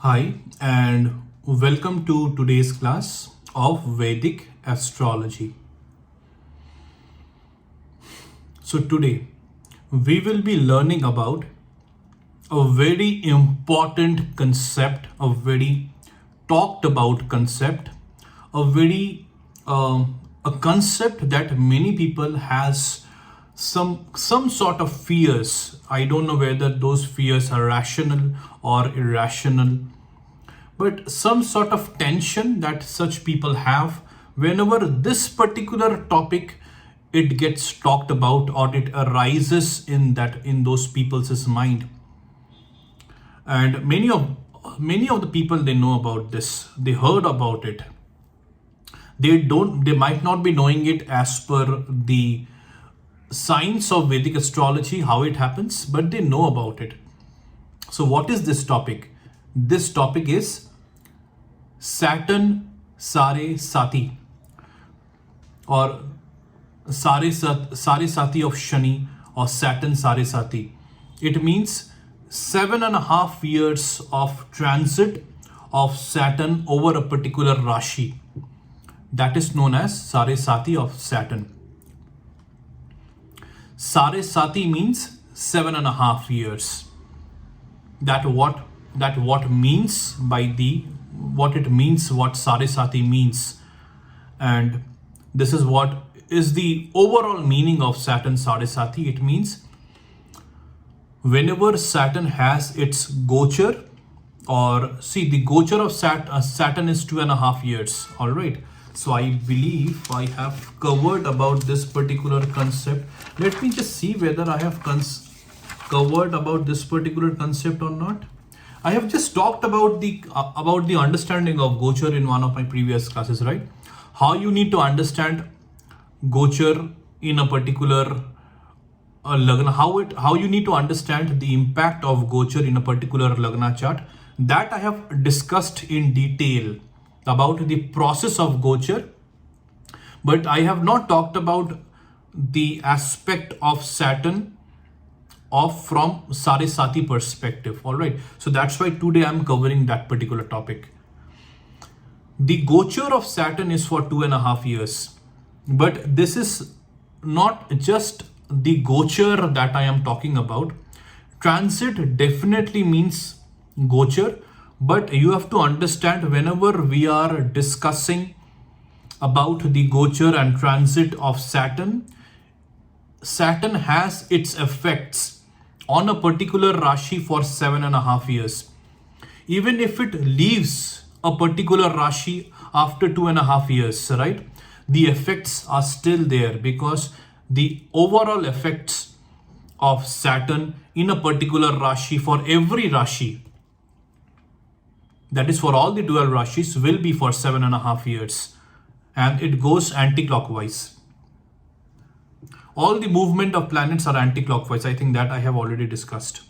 Hi, and welcome to today's class of Vedic astrology. So, today we will be learning about a very important concept, a very talked about concept, a very a concept that many people has some sort of fears. I don't know whether those fears are rational or irrational, but some sort of tension that such people have whenever this particular topic it gets talked about or it arises in those people's mind. And many of the people, they know about this, they heard about it, they might not be knowing it as per the science of Vedic astrology how it happens, but they know about it. So what is this topic? This topic is Saturn Sare Sati, or Sare Sati of Shani, or Saturn Sare Sati. It means 7.5 years of transit of Saturn over a particular Rashi. That is known as Sare Sati of Saturn. Sare Sati means 7.5 years. What means by the what it means, what Sare Sati means, and this is what is the overall meaning of Saturn Sare Sati. It means whenever Saturn has its gochar, or see, the gochar of Saturn is 2.5 years. All right. So I believe I have covered about this particular concept. Let me just see whether I have covered about this particular concept or not. I have just talked about the understanding of gochar in one of my previous classes, right? How you need to understand gochar in a particular lagna, how you need to understand the impact of gochar in a particular lagna chart. That I have discussed in detail about the process of gochar, but I have not talked about the aspect of Saturn of from Sare Sati perspective. All right, so that's why today I'm covering that particular topic. The gochar of Saturn is for 2.5 years, but this is not just the gochar that I am talking about. Transit definitely means gochar, but you have to understand whenever we are discussing about the gochar and transit of Saturn, Saturn has its effects on a particular Rashi for 7.5 years. Even if it leaves a particular Rashi after 2.5 years, right? The effects are still there, because the overall effects of Saturn in a particular Rashi for every Rashi, that is for all the 12 Rashis, will be for 7.5 years, and it goes anti-clockwise. All the movement of planets are anti-clockwise. I think that I have already discussed.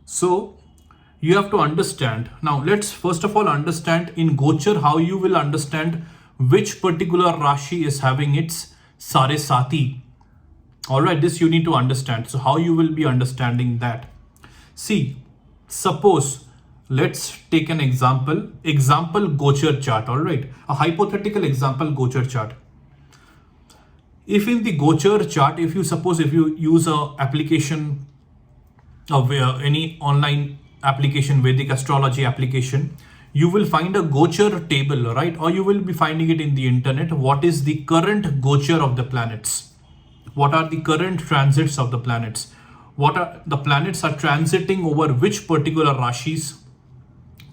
So you have to understand. Now let's first of all understand in gochar how you will understand which particular Rashi is having its Sare Sati. All right, this you need to understand. So how you will be understanding that? See, suppose, let's take an example gochar chart. All right, a hypothetical example gochar chart. If in the gochar chart, if you use a application of any online application, Vedic astrology application, you will find a gochar table, right? Or you will be finding it in the internet. What is the current gochar of the planets? What are the current transits of the planets? What are the planets are transiting over which particular Rashis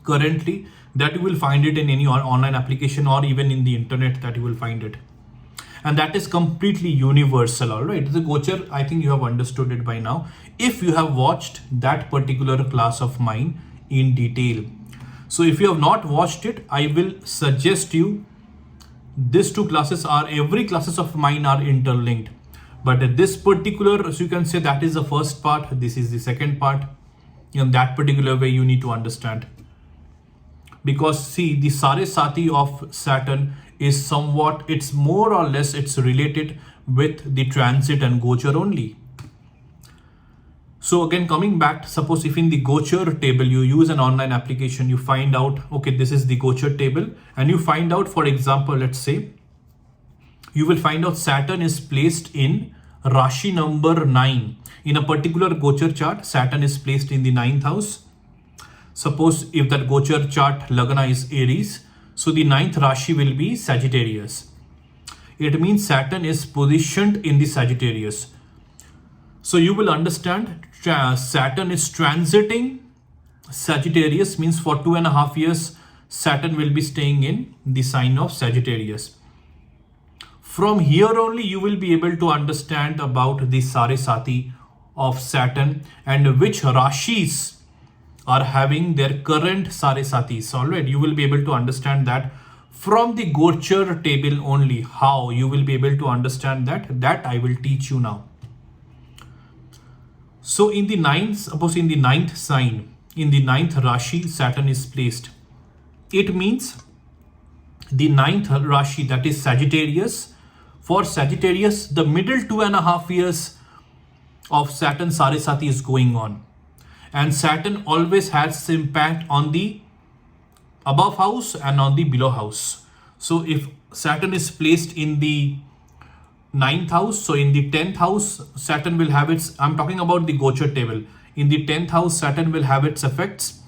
currently? That you will find it in any online application, or even in the internet that you will find it. And that is completely universal. All right, the gochar, I think you have understood it by now, if you have watched that particular class of mine in detail. So if you have not watched it, I will suggest you, these two classes are, every classes of mine are interlinked, but this particular, so you can say that is the first part, this is the second part. In that particular way you need to understand, because see, the Sare Sati of Saturn is somewhat, it's more or less, it's related with the transit and gochar only. So again, coming back, suppose if in the Gochar table you use an online application, you find out, okay, this is the Gochar table, and you find out, for example, let's say, you will find out Saturn is placed in Rashi number 9. In a particular Gochar chart, Saturn is placed in the 9th house. Suppose if that Gochar chart Lagna is Aries, so the 9th Rashi will be Sagittarius. It means Saturn is positioned in the Sagittarius. So you will understand Saturn is transiting Sagittarius, means for 2.5 years, Saturn will be staying in the sign of Sagittarius. From here only, you will be able to understand about the Sati of Saturn and which Rashis are having their current Satis. Alright, you will be able to understand that from the Gochar table only. How you will be able to understand that I will teach you now. So in the ninth, suppose in the 9th sign, in the 9th Rashi, Saturn is placed. It means the 9th Rashi, that is Sagittarius. For Sagittarius, the middle 2.5 years of Saturn Sati is going on. And Saturn always has impact on the above house and on the below house. So if Saturn is placed in the 9th house, so in the 10th house, Saturn will have its, I'm talking about the Gochar table. In the 10th house, Saturn will have its effects.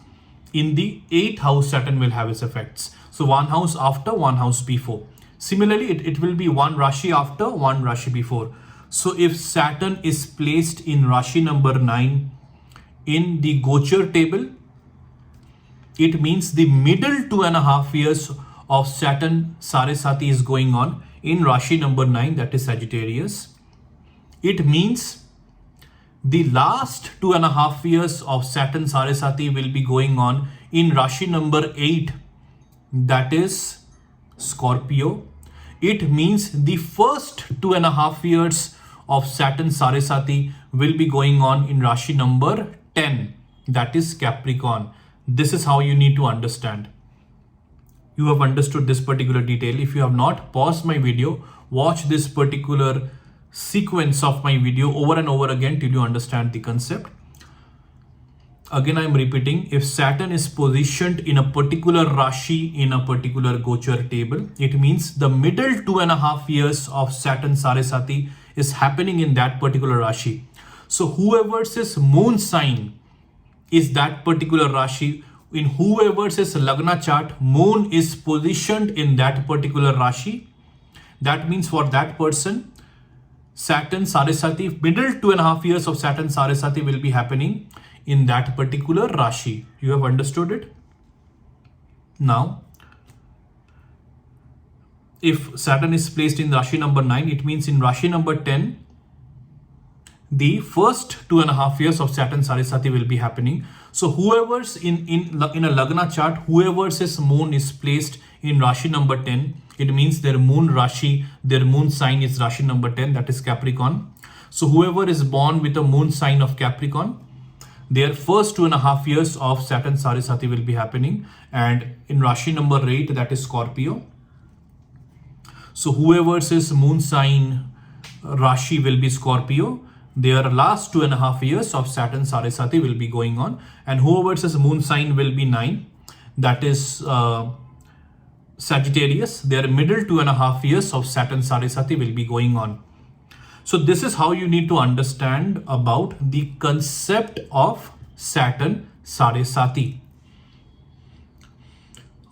In the 8th house, Saturn will have its effects. So one house after, one house before. Similarly, it will be one Rashi after, one Rashi before. So if Saturn is placed in Rashi number 9 in the Gochar table, it means the middle 2.5 years of Saturn Sati is going on in Rashi number 9, that is Sagittarius. It means the last 2.5 years of Saturn Sati will be going on in Rashi number 8, that is Scorpio. It means the first 2.5 years of Saturn Sati will be going on in Rashi number 10, that is Capricorn. This is how you need to understand. You have understood this particular detail. If you have not, pause my video, watch this particular sequence of my video over and over again till you understand the concept. Again, I am repeating, if Saturn is positioned in a particular Rashi in a particular Gochar table, it means the middle 2.5 years of Saturn Sati is happening in that particular Rashi. So whoever's moon sign is that particular Rashi, in whoever's Lagna chart, moon is positioned in that particular Rashi. That means for that person, Saturn Sati, middle 2.5 years of Saturn Sati will be happening in that particular Rashi. You have understood it? Now, if Saturn is placed in Rashi number 9, it means in Rashi number 10, the first 2.5 years of Saturn Sati will be happening. So whoever's in a Lagna chart, whoever's moon is placed in Rashi number 10, it means their moon Rashi, their moon sign is Rashi number 10, that is Capricorn. So whoever is born with a moon sign of Capricorn, their first 2.5 years of Saturn Sati will be happening, and in Rashi number 8, that is Scorpio. So whoever's moon sign Rashi will be Scorpio, their last 2.5 years of Saturn Sati will be going on, and whoever's moon sign will be 9, that is Sagittarius, their middle 2.5 years of Saturn Sati will be going on. So this is how you need to understand about the concept of Saturn Sati.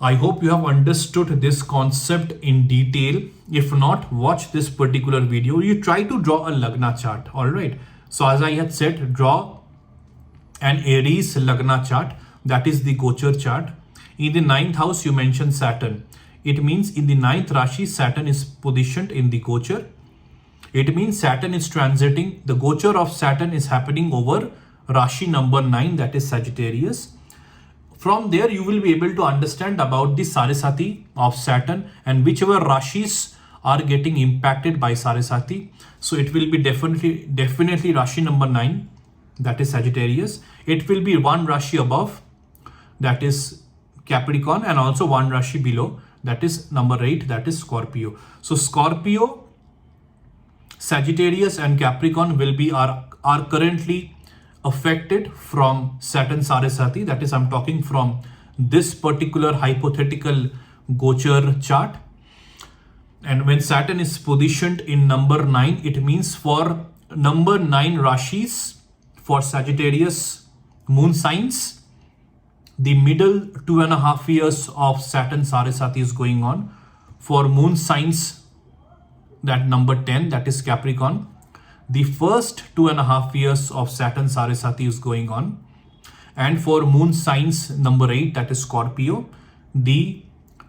I hope you have understood this concept in detail. If not, watch this particular video. You try to draw a Lagna chart. Alright. So as I had said, draw an Aries Lagna chart. That is the Gochar chart. In the 9th house, you mention Saturn. It means in the 9th Rashi, Saturn is positioned in the Gochar. It means Saturn is transiting. The Gochar of Saturn is happening over Rashi number 9, that is Sagittarius. From there, you will be able to understand about the Sati of Saturn and whichever Rashis are getting impacted by Sati. So it will be definitely Rashi number 9, that is Sagittarius. It will be one Rashi above, that is Capricorn, and also one Rashi below, that is number 8, that is Scorpio. So Scorpio, Sagittarius and Capricorn will be are currently affected from Saturn Sarasati. That is, I'm talking from this particular hypothetical Gochar chart. And when Saturn is positioned in number 9, it means for number 9 Rashis, for Sagittarius moon signs, the middle 2.5 years of Saturn Sarasati is going on. For moon signs, that number 10, that is Capricorn, the first 2.5 years of Saturn Sarasati is going on. And for moon signs number 8, that is Scorpio, the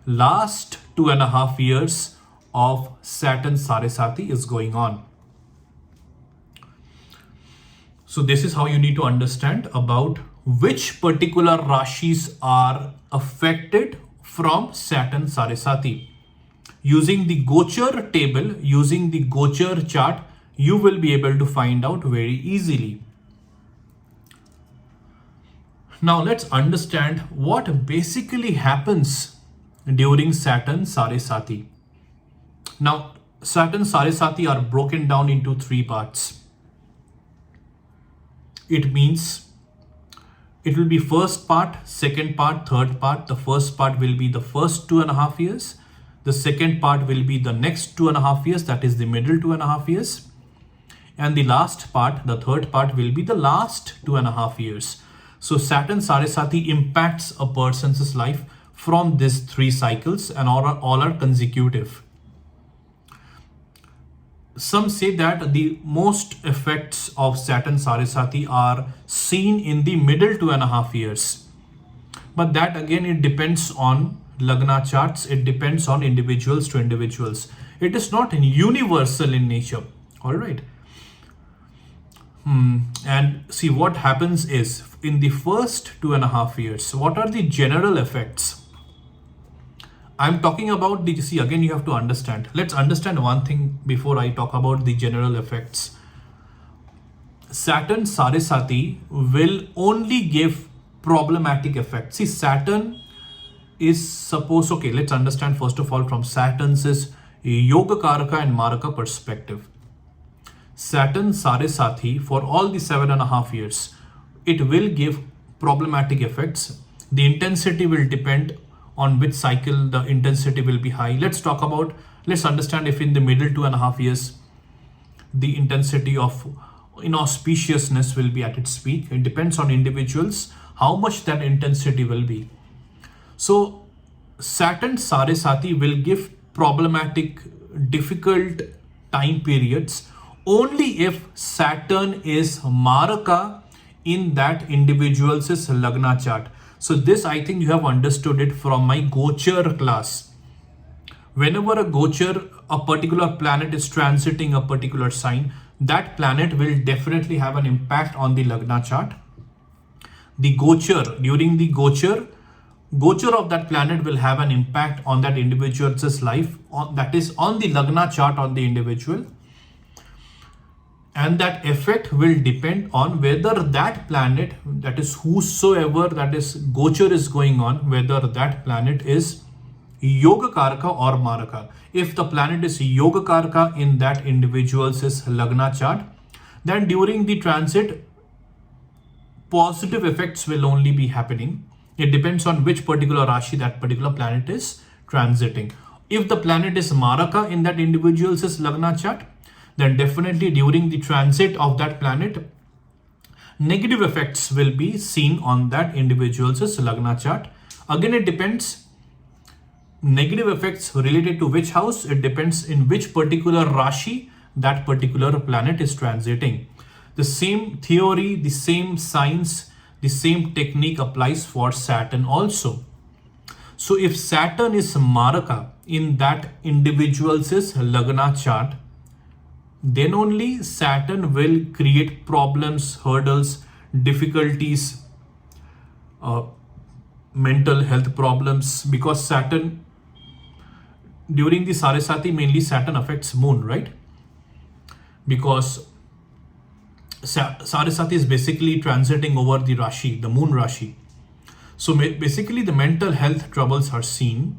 last 2.5 years of Saturn Sarasati is going on. So this is how you need to understand about which particular Rashis are affected from Saturn Sarasati. Using the Gochar table, using the Gochar chart, you will be able to find out very easily. Now let's understand what basically happens during Saturn Sarasati. Now, Saturn Sarasati are broken down into 3 parts. It means it will be first part, second part, third part. The first part will be the first 2.5 years. The second part will be the next 2.5 years, that is the middle 2.5 years. And the last part, the third part, will be the last 2.5 years. So Saturn Sarasati impacts a person's life from these 3 cycles, and all are consecutive. Some say that the most effects of Saturn Sarasati are seen in the middle 2.5 years. But that again, it depends on Lagna charts. It depends on individuals to individuals. It is not universal in nature. All right. And see what happens is in the first 2.5 years, what are the general effects? I'm talking about the, see again, you have to understand. Let's understand one thing before I talk about the general effects. Saturn Sarasati will only give problematic effects. See, Saturn is supposed, okay, let's understand first of all from Saturn's Yoga Karaka and Maraka perspective. Saturn Sarasati for all the 7.5 years, it will give problematic effects. The intensity will depend on which cycle the intensity will be high. Let's understand if in the middle 2.5 years, the intensity of inauspiciousness will be at its peak. It depends on individuals, how much that intensity will be. So Saturn Sarasati will give problematic, difficult time periods only if Saturn is Maraka in that individual's Lagna chart. So this, I think you have understood it from my Gochar class. Whenever a particular planet is transiting a particular sign, that planet will definitely have an impact on the Lagna chart. The Gochar, during the Gochar of that planet will have an impact on that individual's life, that is on the Lagna chart on the individual. And that effect will depend on whether that planet, that is whosoever that is Gochar is going on, whether that planet is Yoga Karaka or Maraka. If the planet is Yoga Karaka in that individual's Lagna chart, then during the transit, positive effects will only be happening. It depends on which particular Rashi that particular planet is transiting. If the planet is Maraka in that individual's Lagna chart, then definitely during the transit of that planet, negative effects will be seen on that individual's Lagna chart. Again, it depends. Negative effects related to which house, it depends in which particular Rashi that particular planet is transiting. The same theory, the same science, the same technique applies for Saturn also. So if Saturn is Maraka in that individual's Lagna chart, then only Saturn will create problems, hurdles, difficulties, mental health problems, because Saturn, during the Sarasati, mainly Saturn affects moon, right? Because Sarasati is basically transiting over the Rashi, the moon Rashi. So basically the mental health troubles are seen.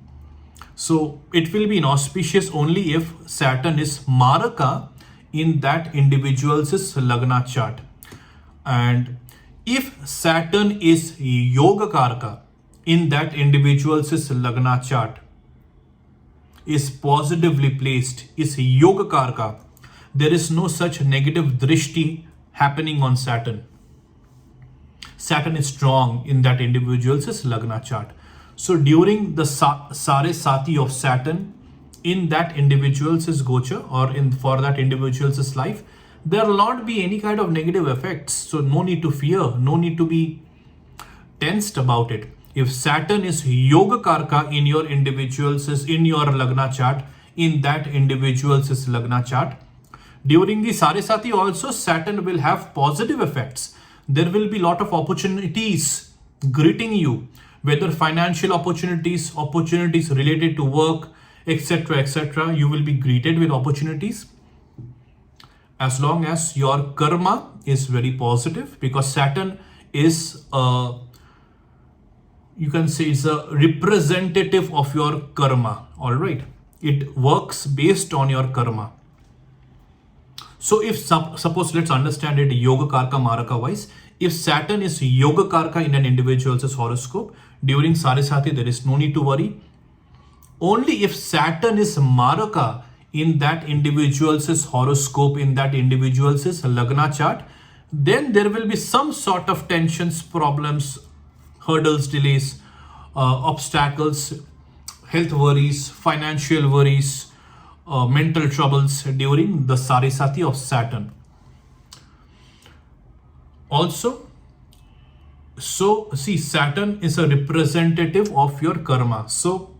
So it will be inauspicious only if Saturn is Maraka in that individual's Lagna chart. And if Saturn is Yoga Karka in that individual's Lagna chart, is positively placed, is Yoga Karka, there is no such negative drishti happening on Saturn. Saturn is strong in that individual's Lagna chart. So during the Sati of Saturn in that individual's gocha, or in for that individual's life, there will not be any kind of negative effects. So no need to fear, no need to be tensed about it. If Saturn is Yoga Karka in your individual's, in your Lagna chart, in that individual's Lagna chart, during the Sati also Saturn will have positive effects. There will be lot of opportunities greeting you, whether financial opportunities, opportunities related to work, etc., etc. You will be greeted with opportunities as long as your karma is very positive, because Saturn is you can say it's a representative of your karma. All right, it works based on your karma. So if suppose let's understand it Yoga Karka Maraka wise, if Saturn is Yoga Karka in an individual's horoscope during Sarasati, there is no need to worry. Only if Saturn is Maraka in that individual's horoscope, in that individual's Lagna chart, then there will be some sort of tensions, problems, hurdles, delays, obstacles, health worries, financial worries, mental troubles during the Sarasati of Saturn. Also, so see, Saturn is a representative of your karma. So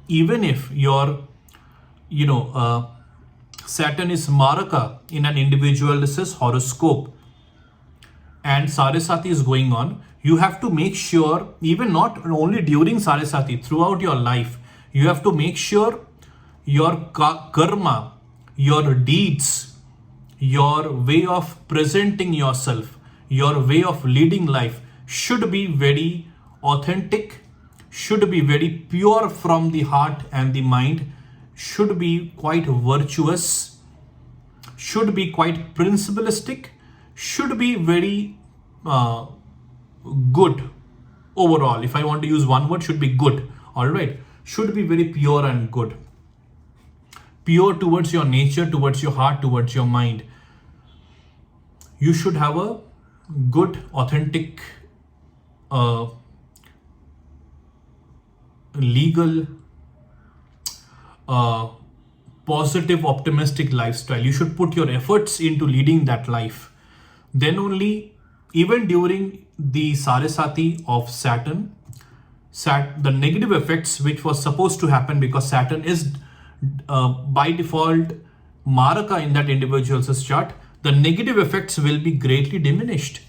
even if your Saturn is Maraka in an individual's horoscope and Sarasati is going on, you have to make sure, even not only during Sarasati, throughout your life, you have to make sure your karma, your deeds, your way of presenting yourself, your way of leading life should be very authentic, should be very pure from the heart and the mind, should be quite virtuous, should be quite principalistic, should be very good overall. If I want to use one word, should be good. All right, should be very pure and good. Pure towards your nature, towards your heart, towards your mind. You should have a good, authentic, legal, positive, optimistic lifestyle. You should put your efforts into leading that life. Then only, even during the Sarasati of Saturn, the negative effects which was supposed to happen, because Saturn is by default Maraka in that individual's chart, the negative effects will be greatly diminished.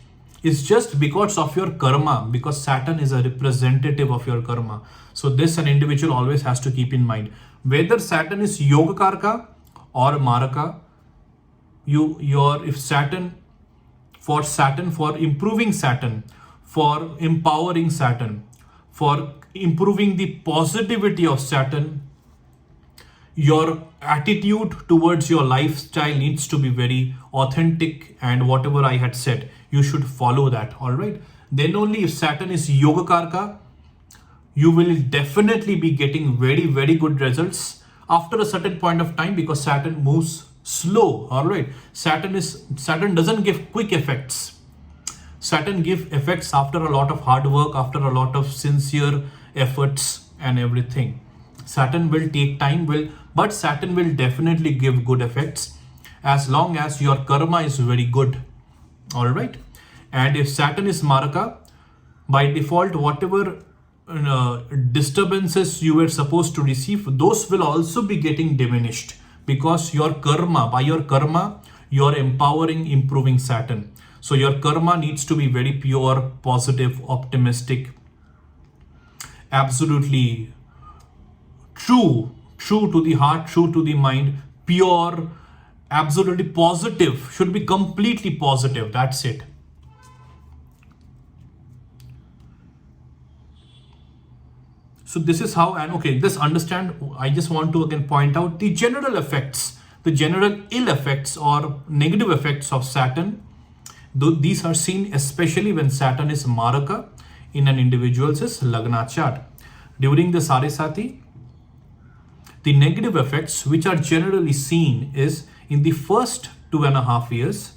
It's just because of your karma, because Saturn is a representative of your karma. So this an individual always has to keep in mind. Whether Saturn is Yoga Karka or Maraka, if Saturn, for improving Saturn, for empowering Saturn, for improving the positivity of Saturn, your attitude towards your lifestyle needs to be very authentic, and whatever I had said, you should follow that. All right. Then only if Saturn is Yoga Karka, you will definitely be getting very, very good results after a certain point of time, because Saturn moves slow. All right. Saturn doesn't give quick effects. Saturn gives effects after a lot of hard work, after a lot of sincere efforts and everything. Saturn will take time, but Saturn will definitely give good effects as long as your karma is very good. All right. And if Saturn is Maraka, by default, whatever disturbances you were supposed to receive, those will also be getting diminished, because your karma, by your karma, you're empowering, improving Saturn. So your karma needs to be very pure, positive, optimistic, absolutely true to the heart, true to the mind, pure, absolutely positive, should be completely positive. That's it. So this is how, and okay, just understand, I just want to again point out the general effects, the general ill effects or negative effects of Saturn Though these are seen especially when Saturn is Maraka in an individual's Lagna chart. During the Sati, the negative effects which are generally seen is in the first 2.5 years,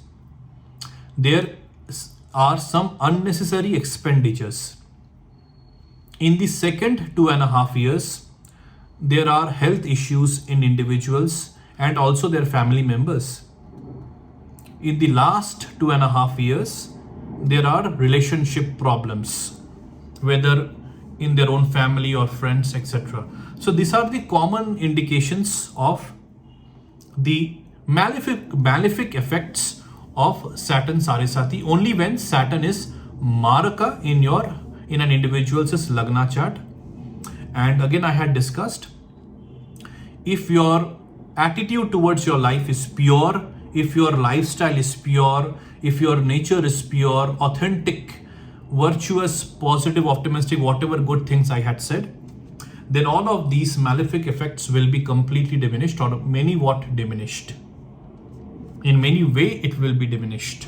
there are some unnecessary expenditures. In the second 2.5 years, there are health issues in individuals and also their family members. In the last 2.5 years, there are relationship problems, whether in their own family or friends, etc. So these are the common indications of the malefic effects of Saturn Sarisati only when Saturn is Maraka in an individual's Lagna chart. And again, I had discussed, if your attitude towards your life is pure, if your lifestyle is pure, if your nature is pure, authentic, virtuous, positive, optimistic, whatever good things I had said, then all of these malefic effects will be completely diminished, or many what diminished. In many way it will be diminished.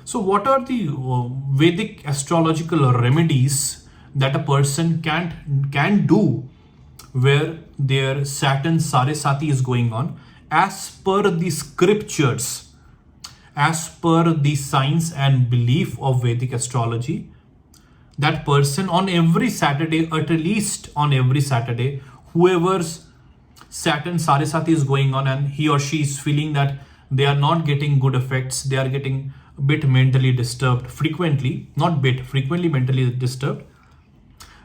So what are the Vedic astrological remedies that a person can do where their Saturn Sarisati is going on as per the scriptures, as per the science and belief of Vedic astrology? That person on every Saturday, at least on every Saturday, whoever's Saturn Sarisati is going on and he or she is feeling that they are not getting good effects, they are getting a bit mentally disturbed frequently, not bit, frequently mentally disturbed,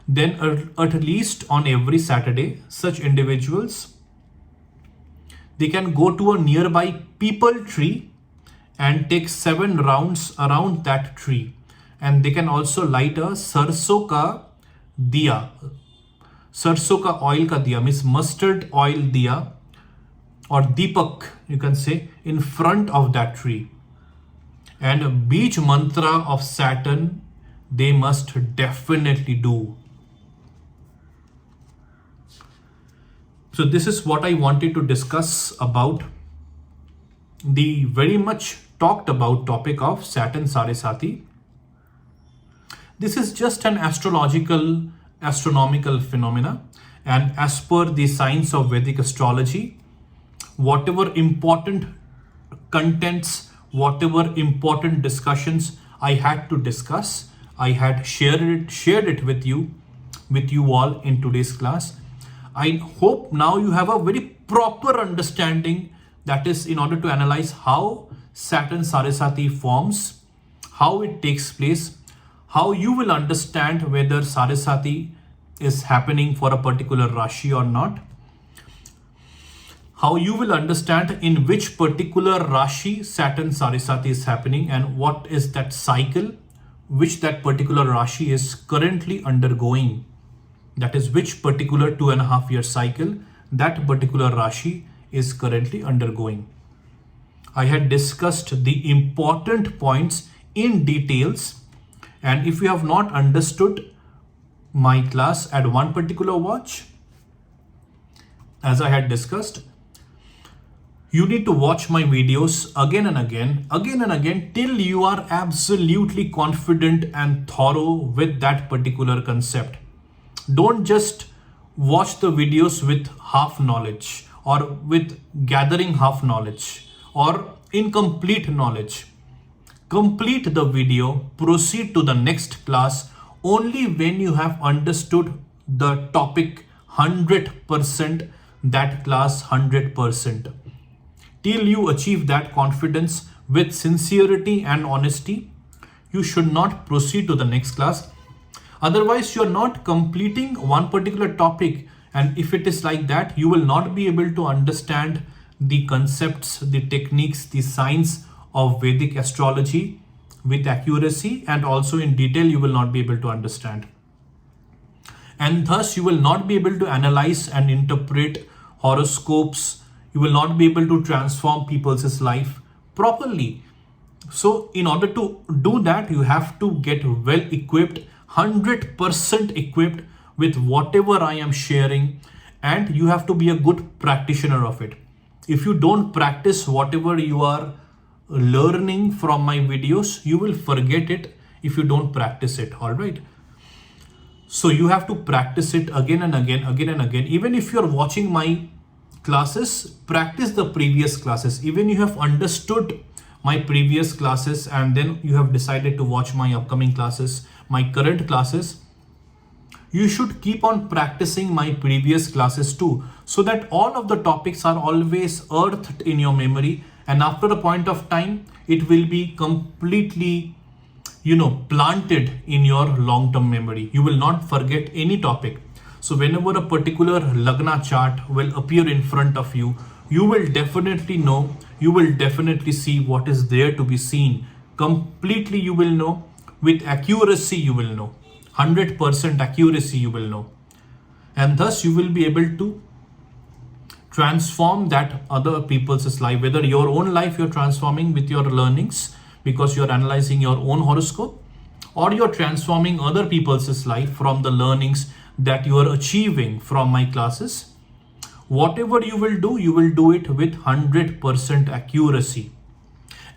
then at least on every Saturday, such individuals, they can go to a nearby peepal tree and take 7 rounds around that tree. And they can also light a sarso ka diya. Sarso ka oil ka diya means mustard oil diya or deepak, you can say, in front of that tree. And Beej mantra of Saturn they must definitely do. So this is what I wanted to discuss about the very much talked about topic of Saturn Sarisati. This is just an astronomical phenomena, and as per the science of Vedic astrology, whatever important contents, whatever important discussions I had to discuss, I had shared it with you all in today's class. I hope now you have a very proper understanding, that is in order to analyze how Saturn Sarisati forms, how it takes place, how you will understand whether Sarisati is happening for a particular Rashi or not, how you will understand in which particular Rashi Saturn Sarisati is happening and what is that cycle which that particular Rashi is currently undergoing. That is, which particular 2.5 year cycle that particular Rashi is currently undergoing. I had discussed the important points in details, and if you have not understood my class at one particular watch, as I had discussed, you need to watch my videos again and again till you are absolutely confident and thorough with that particular concept. Don't just watch the videos with half knowledge or with gathering half knowledge or incomplete knowledge. Complete the video, proceed to the next class only when you have understood the topic 100%, that class 100%. Till you achieve that confidence with sincerity and honesty, you should not proceed to the next class. Otherwise, you're not completing one particular topic, and if it is like that, you will not be able to understand the concepts, the techniques, the science of Vedic astrology with accuracy, and also in detail you will not be able to understand. And thus you will not be able to analyze and interpret horoscopes. You will not be able to transform people's life properly. So in order to do that, you have to get well equipped, 100% equipped with whatever I am sharing, and you have to be a good practitioner of it. If you don't practice whatever you are learning from my videos, you will forget it if you don't practice it. All right. So you have to practice it again and again, again and again. Even if you're watching my classes, practice the previous classes. Even you have understood my previous classes and then you have decided to watch my upcoming classes, my current classes, you should keep on practicing my previous classes too, so that all of the topics are always earthed in your memory, and after a point of time it will be completely planted in your long-term memory. You will not forget any topic. So whenever a particular Lagna chart will appear in front of you, you will definitely know, you will definitely see what is there to be seen. Completely you will know, with accuracy you will know, 100% accuracy you will know. And thus you will be able to transform that other people's life, whether your own life you're transforming with your learnings because you're analyzing your own horoscope, or you're transforming other people's life from the learnings that you are achieving from my classes. Whatever you will do it with 100% accuracy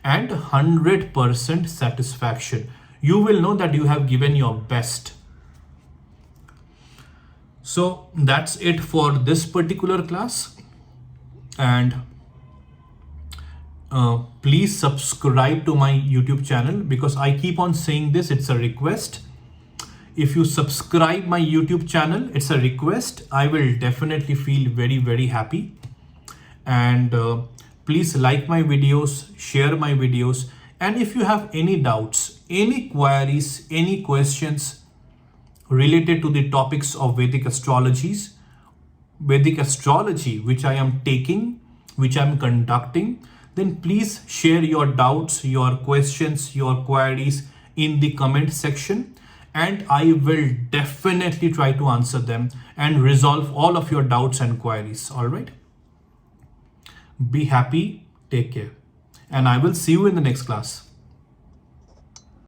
and 100% satisfaction. You will know that you have given your best. So that's it for this particular class. And please subscribe to my YouTube channel, because I keep on saying this, it's a request. If you subscribe my YouTube channel, it's a request. I will definitely feel very, very happy. And please like my videos, share my videos. And if you have any doubts, any queries, any questions related to the topics of Vedic astrology, which I am taking, which I am conducting, then please share your doubts, your questions, your queries in the comment section, and I will definitely try to answer them and resolve all of your doubts and queries. All right. Be happy, take care, and I will see you in the next class.